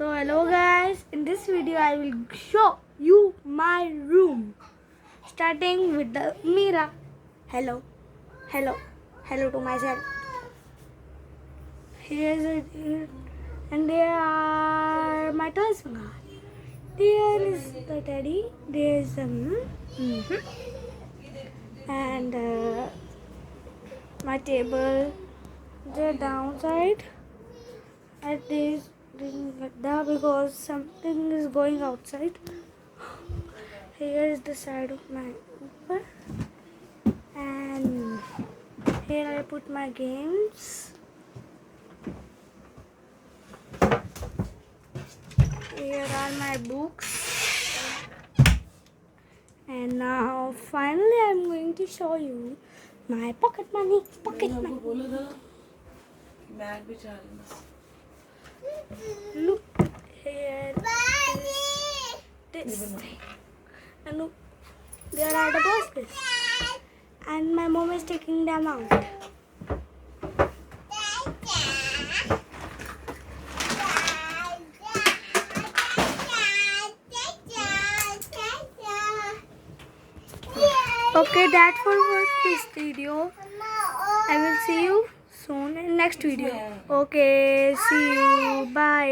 So hello guys, in this video I will show you my room. Starting with the mirror. Hello to myself. Here's it, and there are my toys. There is the teddy. There is the and my table. The downside at this because something is going outside. Here is the side of my paper, and here I put my games. Here are my books, and now finally I'm going to show you my pocket money. Look here, this thing, and look, there are the boxes, and my mom is taking them out. Okay, that's all for this video. I will see you soon in next video. Okay, see you. Bye.